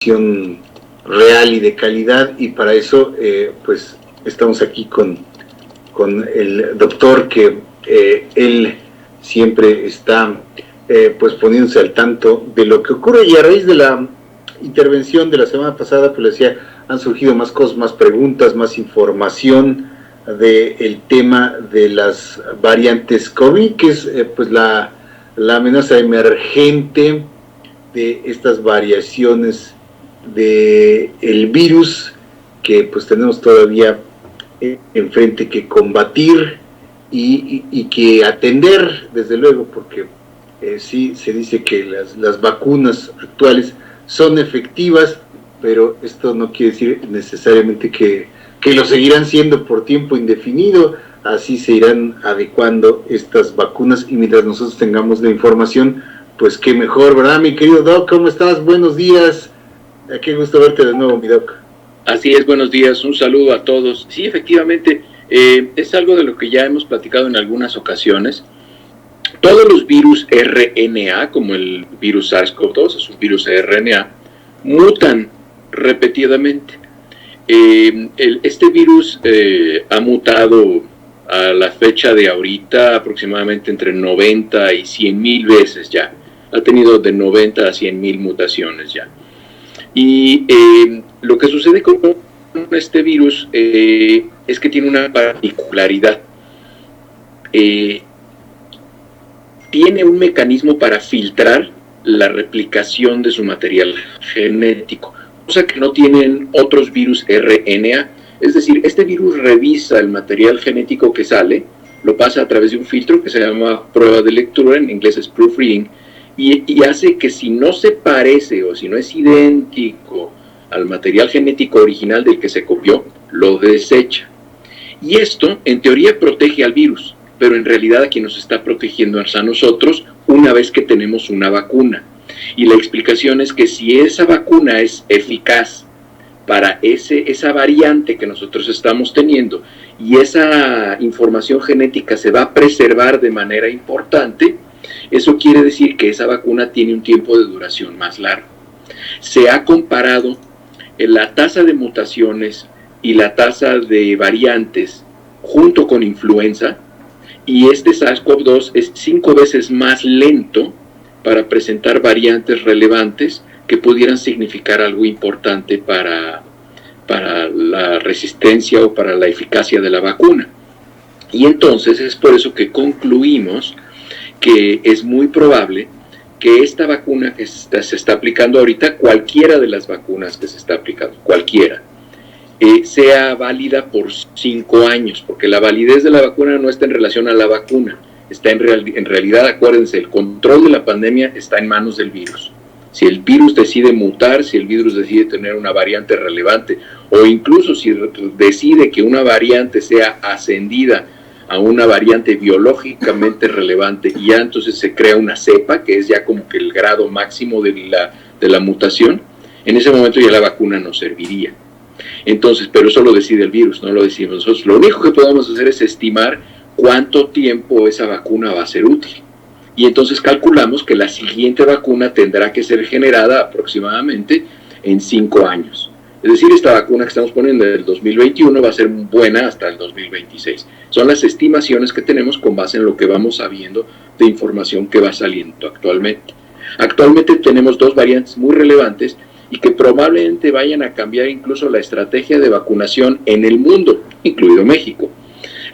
real y de calidad, y para eso pues estamos aquí con el doctor, que él siempre está pues poniéndose al tanto de lo que ocurre, y a raíz de la intervención de la semana pasada, pues le decía, han surgido más cosas, más preguntas, más información del tema de las variantes COVID, que es pues la amenaza emergente de estas variaciones del virus que pues tenemos todavía enfrente que combatir y que atender, desde luego, porque sí se dice que las vacunas actuales son efectivas, pero esto no quiere decir necesariamente que lo seguirán siendo por tiempo indefinido. Así se irán adecuando estas vacunas, y mientras nosotros tengamos la información, pues qué mejor, ¿verdad, mi querido Doc? ¿Cómo estás? Buenos días. Qué gusto verte de nuevo, mi Doc. Así es, buenos días, un saludo a todos. Sí, efectivamente, es algo de lo que ya hemos platicado en algunas ocasiones. Todos los virus RNA, como el virus SARS-CoV-2, es un virus RNA, mutan repetidamente. Este virus ha mutado a la fecha de ahorita aproximadamente entre 90 y 100,000 veces ya. Ha tenido de 90 a 100,000 mutaciones ya. Y lo que sucede con este virus es que tiene una particularidad. Tiene un mecanismo para filtrar la replicación de su material genético, cosa que no tienen otros virus RNA. Es decir, este virus revisa el material genético que sale, lo pasa a través de un filtro que se llama prueba de lectura, en inglés es proofreading, y hace que si no se parece o si no es idéntico al material genético original del que se copió, lo desecha. Y esto, en teoría, protege al virus, pero en realidad a quien nos está protegiendo es a nosotros una vez que tenemos una vacuna. Y la explicación es que si esa vacuna es eficaz para esa variante que nosotros estamos teniendo, y esa información genética se va a preservar de manera importante, eso quiere decir que esa vacuna tiene un tiempo de duración más largo. Se ha comparado la tasa de mutaciones y la tasa de variantes junto con influenza, y este SARS-CoV-2 es 5 veces más lento para presentar variantes relevantes que pudieran significar algo importante para la resistencia o para la eficacia de la vacuna. Y entonces es por eso que concluimos que es muy probable que esta vacuna que se está aplicando ahorita, cualquiera de las vacunas que se está aplicando, cualquiera, sea válida por 5 años, porque la validez de la vacuna no está en relación a la vacuna, está en realidad, acuérdense, el control de la pandemia está en manos del virus. Si el virus decide mutar, si el virus decide tener una variante relevante, o incluso si decide que una variante sea ascendida a una variante biológicamente relevante, y ya entonces se crea una cepa, que es ya como que el grado máximo de la mutación, en ese momento ya la vacuna no serviría. Entonces, pero eso lo decide el virus, no lo decidimos nosotros. Lo único que podemos hacer es estimar cuánto tiempo esa vacuna va a ser útil. Y entonces calculamos que la siguiente vacuna tendrá que ser generada aproximadamente en 5 años. Es decir, esta vacuna que estamos poniendo del 2021 va a ser buena hasta el 2026. Son las estimaciones que tenemos con base en lo que vamos sabiendo de información que va saliendo actualmente. Actualmente tenemos 2 variantes muy relevantes y que probablemente vayan a cambiar incluso la estrategia de vacunación en el mundo, incluido México.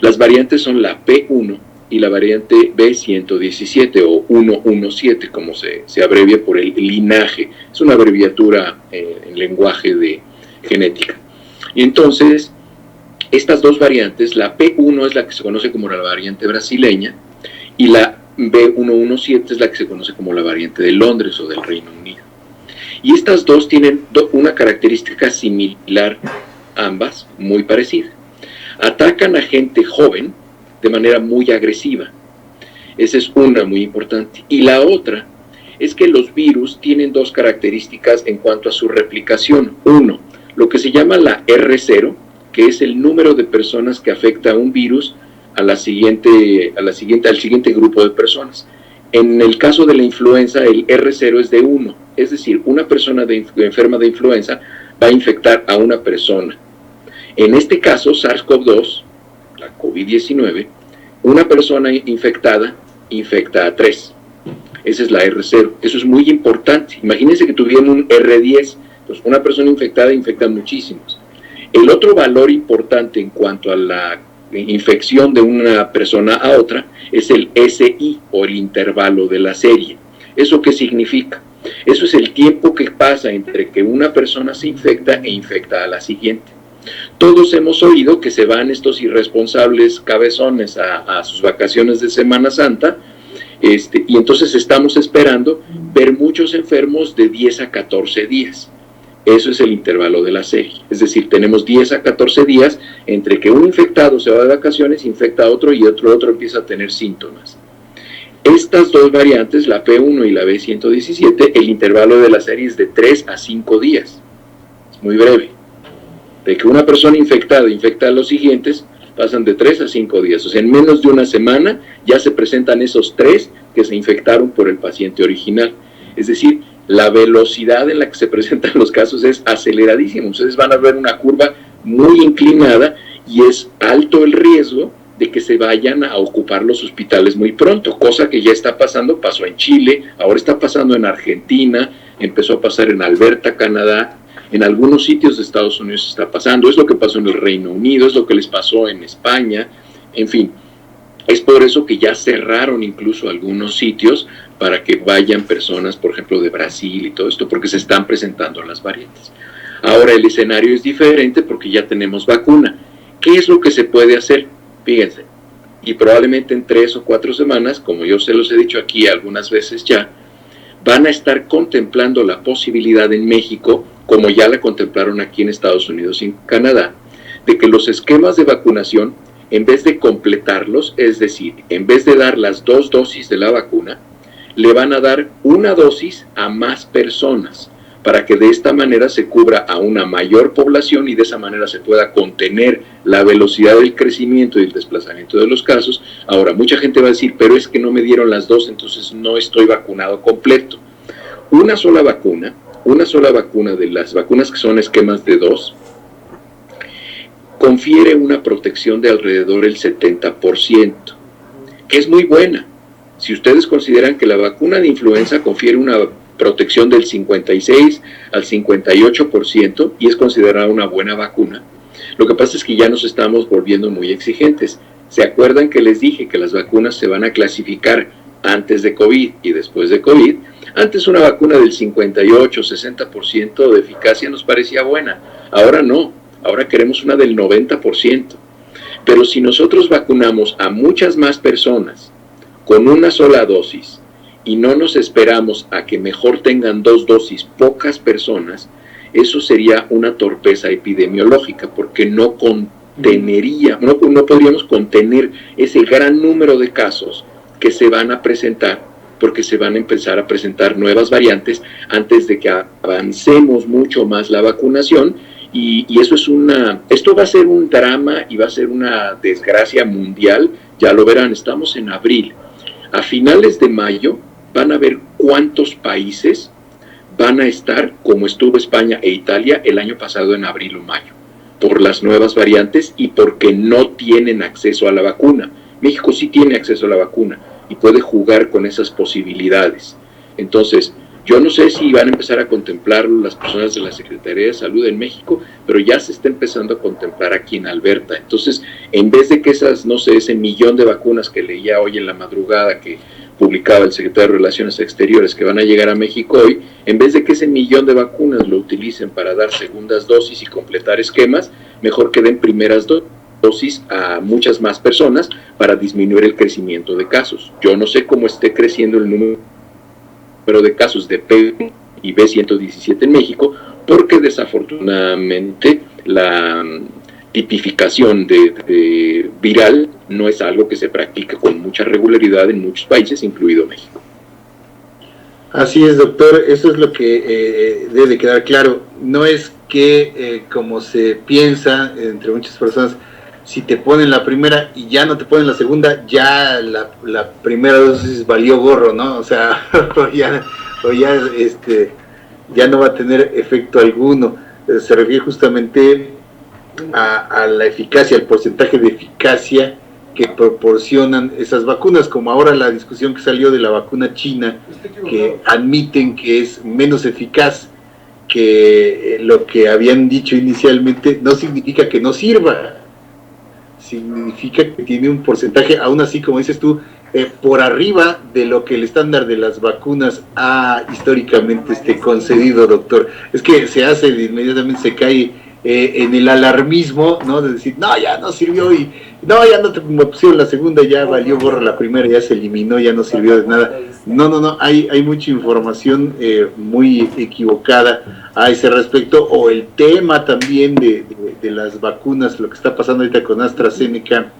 Las variantes son la P1 y la variante B117 o 117, como se abrevia por el linaje. Es una abreviatura en lenguaje de genética. Y entonces, estas 2 variantes, la P1 es la que se conoce como la variante brasileña, y la B117 es la que se conoce como la variante de Londres o del Reino Unido. Y estas 2 tienen una característica similar, ambas muy parecida. Atacan a gente joven de manera muy agresiva. Esa es una muy importante. Y la otra es que los virus tienen 2 características en cuanto a su replicación. Uno, lo que se llama la R0, que es el número de personas que afecta a un virus al siguiente grupo de personas. En el caso de la influenza, el R0 es de 1, es decir, una persona enferma de influenza va a infectar a una persona. En este caso, SARS-CoV-2, la COVID-19, una persona infectada infecta a 3. Esa es la R0. Eso es muy importante. Imagínense que tuvieran un R10, pues una persona infectada infecta muchísimos. El otro valor importante en cuanto a la infección de una persona a otra es el SI, o el intervalo de la serie. ¿Eso qué significa? Eso es el tiempo que pasa entre que una persona se infecta e infecta a la siguiente. Todos hemos oído que se van estos irresponsables cabezones a sus vacaciones de Semana Santa, y entonces estamos esperando ver muchos enfermos de 10 a 14 días. Eso es el intervalo de la serie. Es decir, tenemos 10 a 14 días entre que un infectado se va de vacaciones, infecta a otro y otro empieza a tener síntomas. Estas dos variantes, la P1 y la B117, el intervalo de la serie es de 3 a 5 días. Es muy breve. De que una persona infectada infecta a los siguientes, pasan de 3 a 5 días. O sea, en menos de una semana ya se presentan esos 3 que se infectaron por el paciente original. Es decir, la velocidad en la que se presentan los casos es aceleradísima. Ustedes van a ver una curva muy inclinada y es alto el riesgo de que se vayan a ocupar los hospitales muy pronto, cosa que ya está pasando, pasó en Chile, ahora está pasando en Argentina, empezó a pasar en Alberta, Canadá, en algunos sitios de Estados Unidos está pasando, es lo que pasó en el Reino Unido, es lo que les pasó en España, en fin. Es por eso que ya cerraron incluso algunos sitios para que vayan personas, por ejemplo, de Brasil y todo esto, porque se están presentando las variantes. Ahora el escenario es diferente porque ya tenemos vacuna. ¿Qué es lo que se puede hacer? Fíjense, y probablemente en 3 o 4 semanas, como yo se los he dicho aquí algunas veces ya, van a estar contemplando la posibilidad en México, como ya la contemplaron aquí en Estados Unidos y en Canadá, de que los esquemas de vacunación, en vez de completarlos, es decir, en vez de dar las 2 dosis de la vacuna, le van a dar una dosis a más personas, para que de esta manera se cubra a una mayor población y de esa manera se pueda contener la velocidad del crecimiento y el desplazamiento de los casos. Ahora, mucha gente va a decir, pero es que no me dieron las 2, entonces no estoy vacunado completo. Una sola vacuna de las vacunas que son esquemas de 2, confiere una protección de alrededor del 70%, que es muy buena. Si ustedes consideran que la vacuna de influenza confiere una protección del 56 al 58% y es considerada una buena vacuna, lo que pasa es que ya nos estamos volviendo muy exigentes. ¿Se acuerdan que les dije que las vacunas se van a clasificar antes de COVID y después de COVID? Antes una vacuna del 58-60% de eficacia nos parecía buena, ahora no, ahora queremos una del 90%. Pero si nosotros vacunamos a muchas más personas con una sola dosis y no nos esperamos a que mejor tengan 2 dosis pocas personas, eso sería una torpeza epidemiológica, porque no podríamos contener ese gran número de casos que se van a presentar, porque se van a empezar a presentar nuevas variantes antes de que avancemos mucho más la vacunación, y eso es esto va a ser un drama y va a ser una desgracia mundial. Ya lo verán, estamos en abril. A finales de mayo van a ver cuántos países van a estar como estuvo España e Italia el año pasado en abril o mayo, por las nuevas variantes y porque no tienen acceso a la vacuna. México sí tiene acceso a la vacuna y puede jugar con esas posibilidades. Entonces, yo no sé si van a empezar a contemplarlo las personas de la Secretaría de Salud en México, pero ya se está empezando a contemplar aquí en Alberta. Entonces, en vez de que ese millón de vacunas que leía hoy en la madrugada que publicaba el secretario de Relaciones Exteriores que van a llegar a México hoy, en vez de que ese millón de vacunas lo utilicen para dar segundas dosis y completar esquemas, mejor que den primeras dosis a muchas más personas para disminuir el crecimiento de casos. Yo no sé cómo esté creciendo el número de casos de P y B117 en México, porque desafortunadamente la tipificación de viral no es algo que se practica con mucha regularidad en muchos países, incluido México. Así es, doctor, eso es lo que debe quedar claro. No es que, como se piensa entre muchas personas, si te ponen la primera y ya no te ponen la segunda, ya la primera dosis valió gorro, ¿no? O sea, ya no va a tener efecto alguno. Se refiere justamente a la eficacia, al porcentaje de eficacia que proporcionan esas vacunas, como ahora la discusión que salió de la vacuna china, que admiten que es menos eficaz que lo que habían dicho inicialmente, no significa que no sirva, significa que tiene un porcentaje, aún así, como dices tú, por arriba de lo que el estándar de las vacunas ha históricamente concedido, doctor. Es que se hace, inmediatamente se cae en el alarmismo, ¿no? De decir, no, ya no sirvió, y no, ya no te pusieron la segunda, ya valió gorro la primera, ya se eliminó, ya no sirvió de nada. No, hay mucha información muy equivocada a ese respecto, o el tema también de las vacunas, lo que está pasando ahorita con AstraZeneca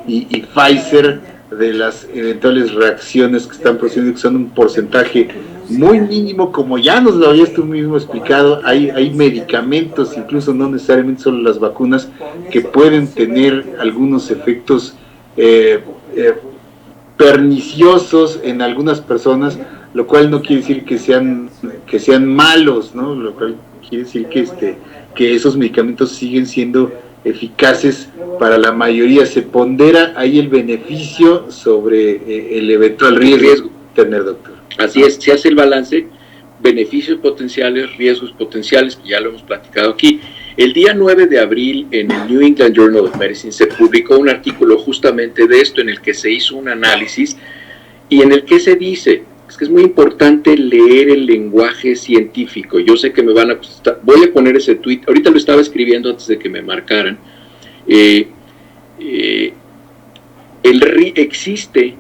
y Pfizer, de las eventuales reacciones que están produciendo, que son un porcentaje muy mínimo, como ya nos lo habías tú mismo explicado. Hay medicamentos, incluso no necesariamente solo las vacunas, que pueden tener algunos efectos perniciosos en algunas personas, lo cual no quiere decir que sean malos, ¿no? Lo cual quiere decir que esos medicamentos siguen siendo eficaces para la mayoría. Se pondera ahí el beneficio sobre el eventual riesgo de tener, doctor. Así es, se hace el balance, beneficios potenciales, riesgos potenciales, que ya lo hemos platicado aquí. El día 9 de abril en el New England Journal of Medicine se publicó un artículo justamente de esto, en el que se hizo un análisis y en el que se dice, es que es muy importante leer el lenguaje científico. Yo sé que me van a... Voy a poner ese tweet, ahorita lo estaba escribiendo antes de que me marcaran. Existe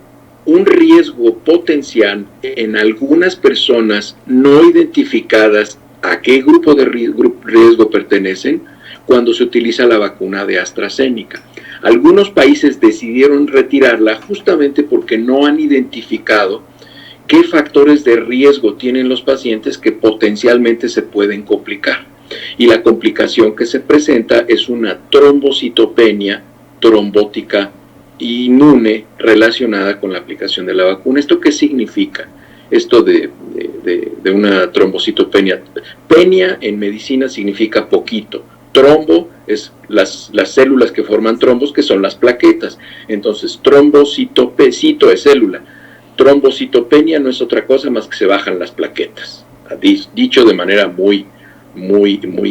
un riesgo potencial en algunas personas no identificadas a qué grupo de riesgo pertenecen cuando se utiliza la vacuna de AstraZeneca. Algunos países decidieron retirarla justamente porque no han identificado qué factores de riesgo tienen los pacientes que potencialmente se pueden complicar. Y la complicación que se presenta es una trombocitopenia trombótica inmune relacionada con la aplicación de la vacuna. ¿Esto qué significa? Esto de una trombocitopenia. Penia en medicina significa poquito. Trombo es las células que forman trombos, que son las plaquetas. Entonces, trombocito es célula. Trombocitopenia no es otra cosa más que se bajan las plaquetas. Dicho de manera muy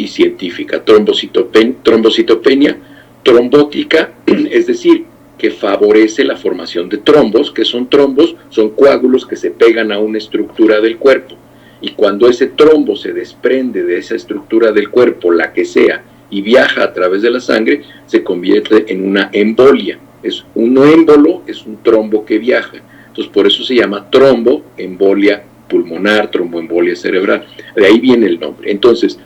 científica. Trombocitopenia trombótica, es decir, que favorece la formación de trombos. Que son trombos? Son coágulos que se pegan a una estructura del cuerpo, y cuando ese trombo se desprende de esa estructura del cuerpo, la que sea, y viaja a través de la sangre, se convierte en una embolia. Es un émbolo, es un trombo que viaja. Entonces, por eso se llama tromboembolia pulmonar, tromboembolia cerebral. De ahí viene el nombre. Entonces,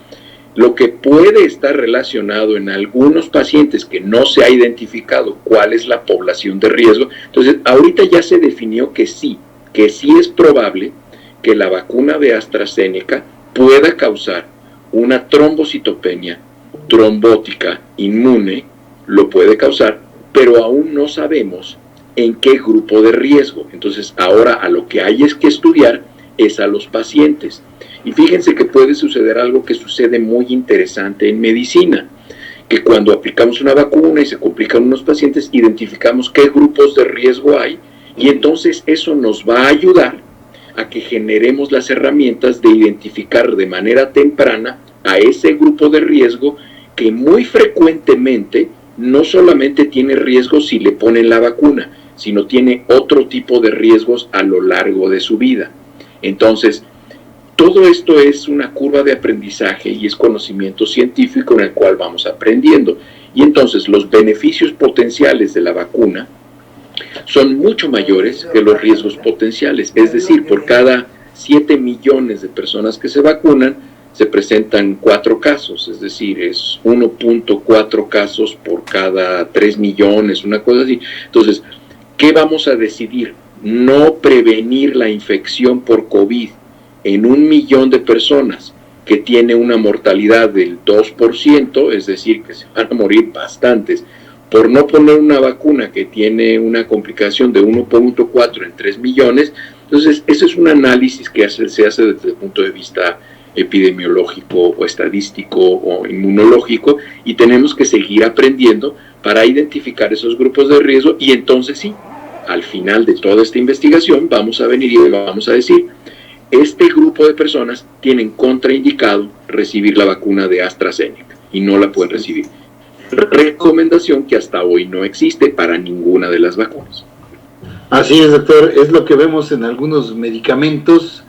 lo que puede estar relacionado en algunos pacientes que no se ha identificado cuál es la población de riesgo. Entonces, ahorita ya se definió que sí es probable que la vacuna de AstraZeneca pueda causar una trombocitopenia trombótica inmune, lo puede causar, pero aún no sabemos en qué grupo de riesgo. Entonces, ahora a lo que hay es que estudiar es a los pacientes. Y fíjense que puede suceder algo que sucede muy interesante en medicina, que cuando aplicamos una vacuna y se complican unos pacientes, identificamos qué grupos de riesgo hay, y entonces eso nos va a ayudar a que generemos las herramientas de identificar de manera temprana a ese grupo de riesgo, que muy frecuentemente no solamente tiene riesgo si le ponen la vacuna, sino tiene otro tipo de riesgos a lo largo de su vida. Entonces, todo esto es una curva de aprendizaje y es conocimiento científico en el cual vamos aprendiendo. Y entonces los beneficios potenciales de la vacuna son mucho mayores que los riesgos potenciales. Es decir, por cada 7 millones de personas que se vacunan, se presentan 4 casos. Es decir, es 1.4 casos por cada 3 millones, una cosa así. Entonces, ¿qué vamos a decidir? No prevenir la infección por COVID en 1 millón de personas, que tiene una mortalidad del 2%, es decir, que se van a morir bastantes, por no poner una vacuna que tiene una complicación de 1.4 en 3 millones. Entonces, ese es un análisis que se hace desde el punto de vista epidemiológico o estadístico o inmunológico, y tenemos que seguir aprendiendo para identificar esos grupos de riesgo, y entonces sí, al final de toda esta investigación vamos a venir y vamos a decir, este grupo de personas tienen contraindicado recibir la vacuna de AstraZeneca y no la pueden recibir. Recomendación que hasta hoy no existe para ninguna de las vacunas. Así es, doctor, es lo que vemos en algunos medicamentos.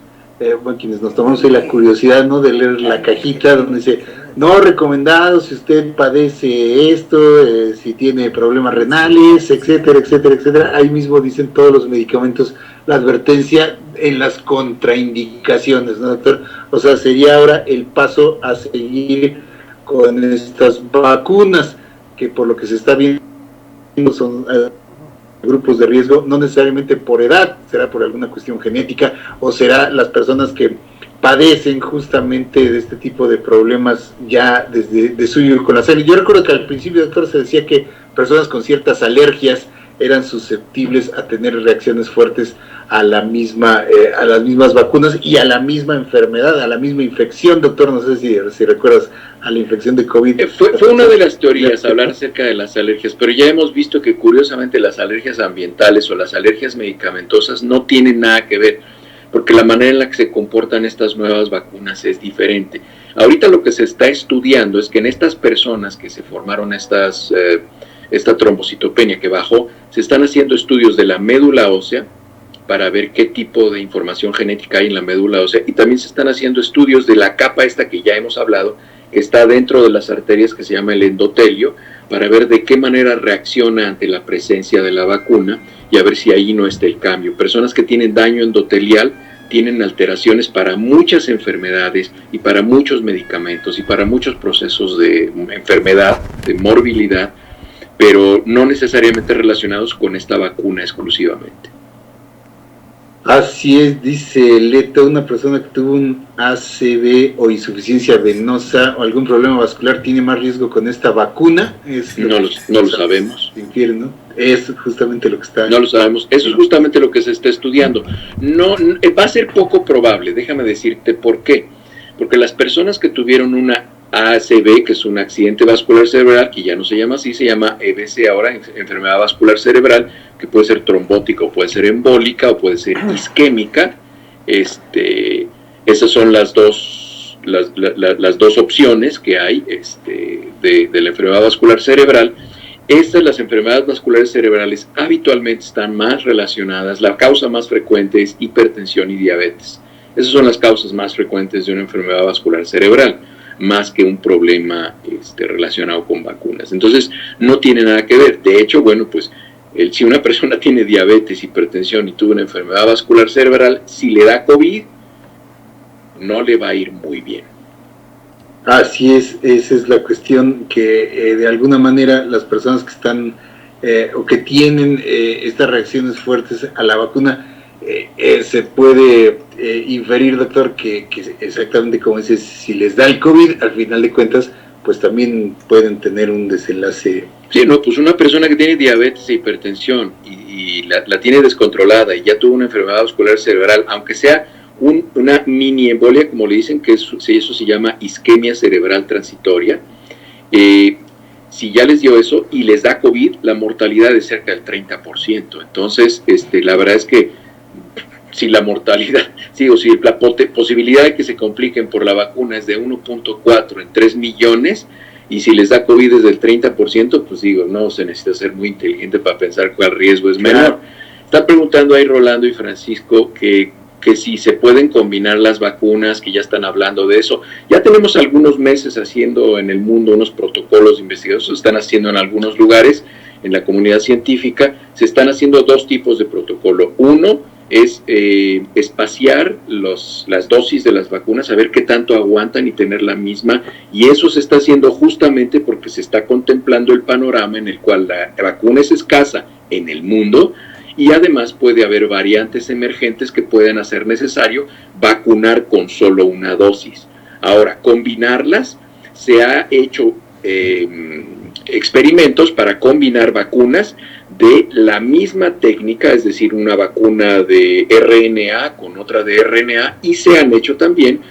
Bueno, quienes nos tomamos ahí la curiosidad, ¿no?, de leer la cajita donde dice no recomendado si usted padece esto, si tiene problemas renales, etcétera, etcétera, etcétera. Ahí mismo dicen todos los medicamentos la advertencia en las contraindicaciones, ¿no, doctor? O sea, sería ahora el paso a seguir con estas vacunas, que por lo que se está viendo son grupos de riesgo, no necesariamente por edad, será por alguna cuestión genética, o será las personas que padecen justamente de este tipo de problemas ya desde de suyo con la sangre. Yo recuerdo que al principio, doctor, se decía que personas con ciertas alergias eran susceptibles a tener reacciones fuertes a la misma, a las mismas vacunas y a la misma enfermedad, a la misma infección, doctor. No sé si recuerdas a la infección de COVID. Fue una de las teorías hablar acerca de las alergias, pero ya hemos visto que curiosamente las alergias ambientales o las alergias medicamentosas no tienen nada que ver, porque la manera en la que se comportan estas nuevas vacunas es diferente. Ahorita lo que se está estudiando es que en estas personas que se formaron esta trombocitopenia que bajó, se están haciendo estudios de la médula ósea para ver qué tipo de información genética hay en la médula ósea, y también se están haciendo estudios de la capa esta que ya hemos hablado, que está dentro de las arterias, que se llama el endotelio, para ver de qué manera reacciona ante la presencia de la vacuna y a ver si ahí no está el cambio. Personas que tienen daño endotelial tienen alteraciones para muchas enfermedades y para muchos medicamentos y para muchos procesos de enfermedad, de morbilidad, pero no necesariamente relacionados con esta vacuna exclusivamente. Así es, dice Leto, una persona que tuvo un ACV o insuficiencia venosa o algún problema vascular tiene más riesgo con esta vacuna. No lo sabemos. Infierno. Es justamente lo que está... No lo sabemos, eso es justamente lo que se está estudiando. No, va a ser poco probable, déjame decirte por qué. Porque las personas que tuvieron una ACV, que es un accidente vascular cerebral, que ya no se llama así, se llama EBC ahora, enfermedad vascular cerebral, que puede ser trombótica o puede ser embólica o puede ser isquémica. Esas son las dos opciones que hay de la enfermedad vascular cerebral. Las enfermedades vasculares cerebrales habitualmente están más relacionadas, la causa más frecuente es hipertensión y diabetes. Esas son las causas más frecuentes de una enfermedad vascular cerebral, más que un problema relacionado con vacunas. Entonces, no tiene nada que ver. De hecho, bueno, pues, si una persona tiene diabetes, hipertensión y tuvo una enfermedad vascular cerebral, si le da COVID, no le va a ir muy bien. Así es, esa es la cuestión, que de alguna manera las personas que están o que tienen estas reacciones fuertes a la vacuna, se puede inferir, doctor, que exactamente como dices, si les da el COVID, al final de cuentas, pues también pueden tener un desenlace. Sí, no, pues una persona que tiene diabetes e hipertensión y la tiene descontrolada y ya tuvo una enfermedad vascular cerebral, aunque sea una mini embolia, como le dicen, que eso se llama isquemia cerebral transitoria, si ya les dio eso y les da COVID, la mortalidad es cerca del 30%. Entonces, la verdad es que si la mortalidad, si la posibilidad de que se compliquen por la vacuna es de 1.4 en 3 millones, y si les da COVID es del 30%, pues no se necesita ser muy inteligente para pensar cuál riesgo es menor. Están preguntando ahí Rolando y Francisco que si se pueden combinar las vacunas, que ya están hablando de eso. Ya tenemos algunos meses haciendo en el mundo unos protocolos de investigación, se están haciendo en algunos lugares, en la comunidad científica, se están haciendo dos tipos de protocolo. Uno es espaciar las dosis de las vacunas, saber qué tanto aguantan y tener la misma, y eso se está haciendo justamente porque se está contemplando el panorama en el cual la vacuna es escasa en el mundo, y además puede haber variantes emergentes que pueden hacer necesario vacunar con solo una dosis. Ahora, combinarlas se ha hecho experimentos para combinar vacunas de la misma técnica, es decir, una vacuna de RNA con otra de RNA, y se han hecho también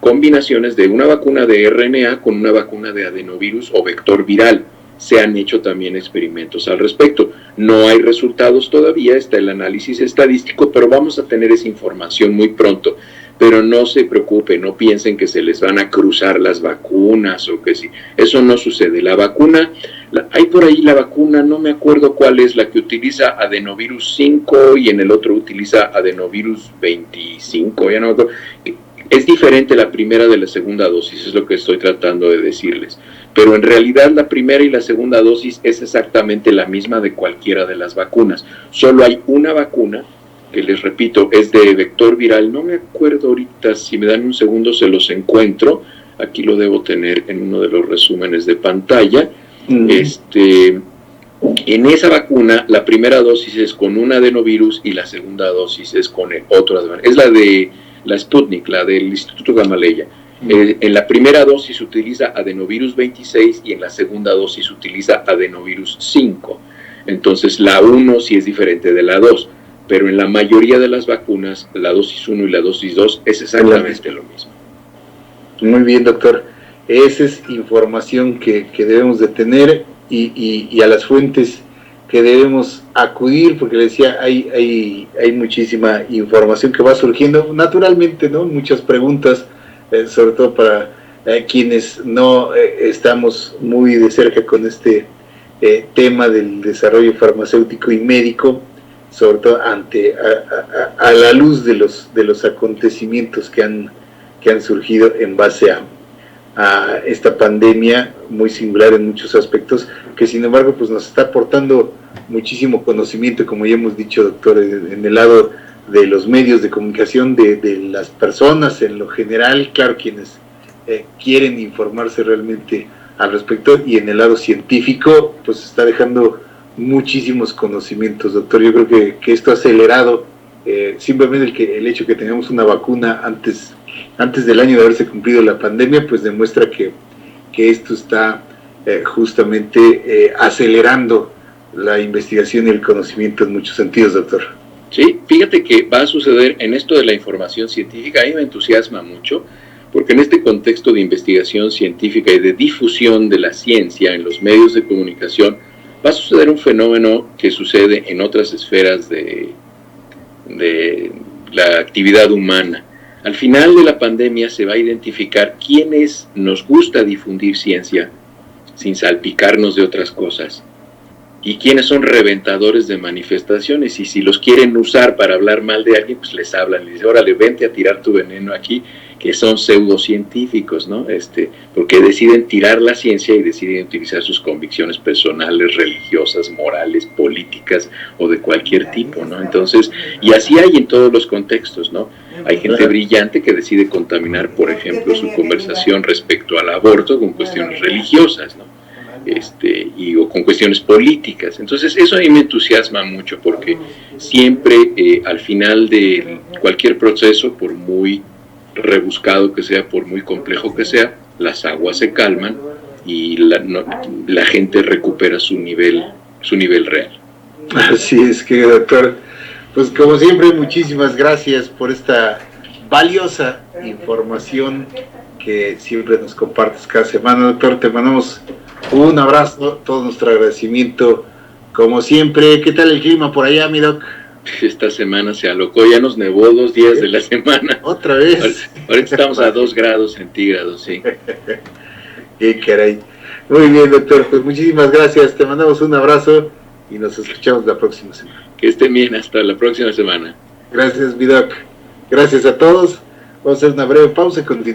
combinaciones de una vacuna de RNA con una vacuna de adenovirus o vector viral. Se han hecho también experimentos al respecto. No hay resultados todavía, está el análisis estadístico, pero vamos a tener esa información muy pronto. Pero no se preocupen, no piensen que se les van a cruzar las vacunas o que sí. Eso no sucede. La vacuna, hay por ahí la vacuna, no me acuerdo cuál es, la que utiliza adenovirus 5 y en el otro utiliza adenovirus 25, ya no me acuerdo. Es diferente la primera de la segunda dosis, es lo que estoy tratando de decirles. Pero en realidad la primera y la segunda dosis es exactamente la misma de cualquiera de las vacunas. Solo hay una vacuna, que les repito, es de vector viral. No me acuerdo ahorita, si me dan un segundo se los encuentro. Aquí lo debo tener en uno de los resúmenes de pantalla. En esa vacuna, la primera dosis es con un adenovirus y la segunda dosis es con el otro adenovirus. Es la de la Sputnik, la del Instituto Gamaleya. En la primera dosis se utiliza adenovirus 26 y en la segunda dosis se utiliza adenovirus 5. Entonces la 1 sí es diferente de la 2, pero en la mayoría de las vacunas, la dosis 1 y la dosis 2 es exactamente lo mismo. Muy bien, doctor. Esa es información que debemos de tener y a las fuentes que debemos acudir, porque le decía, hay muchísima información que va surgiendo, naturalmente, ¿no? Muchas preguntas, sobre todo para quienes no estamos muy de cerca con este tema del desarrollo farmacéutico y médico, sobre todo a la luz de los acontecimientos que han surgido en base a esta pandemia muy singular en muchos aspectos, que sin embargo pues nos está aportando muchísimo conocimiento, como ya hemos dicho, doctor, en el lado de los medios de comunicación, de las personas en lo general, claro, quienes quieren informarse realmente al respecto, y en el lado científico pues está dejando muchísimos conocimientos, doctor. Yo creo que esto ha acelerado simplemente el hecho que tengamos una vacuna antes del año de haberse cumplido la pandemia, pues demuestra que esto está justamente acelerando la investigación y el conocimiento en muchos sentidos, doctor. Sí, fíjate que va a suceder en esto de la información científica, a mí me entusiasma mucho, porque en este contexto de investigación científica y de difusión de la ciencia en los medios de comunicación, va a suceder un fenómeno que sucede en otras esferas de la actividad humana. Al final de la pandemia se va a identificar quiénes nos gusta difundir ciencia sin salpicarnos de otras cosas y quiénes son reventadores de manifestaciones, y si los quieren usar para hablar mal de alguien, pues les hablan, les dicen, órale, vente a tirar tu veneno aquí, que son pseudocientíficos, ¿no? Porque deciden tirar la ciencia y deciden utilizar sus convicciones personales, religiosas, morales, políticas o de cualquier tipo, ¿no? Entonces, y así hay en todos los contextos, ¿no? Hay gente brillante que decide contaminar, por ejemplo, su conversación respecto al aborto con cuestiones religiosas, ¿no? O con cuestiones políticas. Entonces eso a mí me entusiasma mucho, porque siempre al final de cualquier proceso, por muy rebuscado que sea, por muy complejo que sea, las aguas se calman y la gente recupera su nivel real. Así es, que doctor, pues como siempre, muchísimas gracias por esta valiosa información que siempre nos compartes cada semana, doctor. Te mandamos un abrazo, todo nuestro agradecimiento, como siempre. ¿Qué tal el clima por allá, mi doc? Esta semana se alocó, ya nos nevó 2 días de la semana. ¿Otra vez? Ahorita estamos a 2 grados centígrados, sí. Qué caray. Muy bien, doctor, pues muchísimas gracias, te mandamos un abrazo y nos escuchamos la próxima semana. Que estén bien, hasta la próxima semana. Gracias, mi doc. Gracias a todos. Vamos a hacer una breve pausa y continuamos.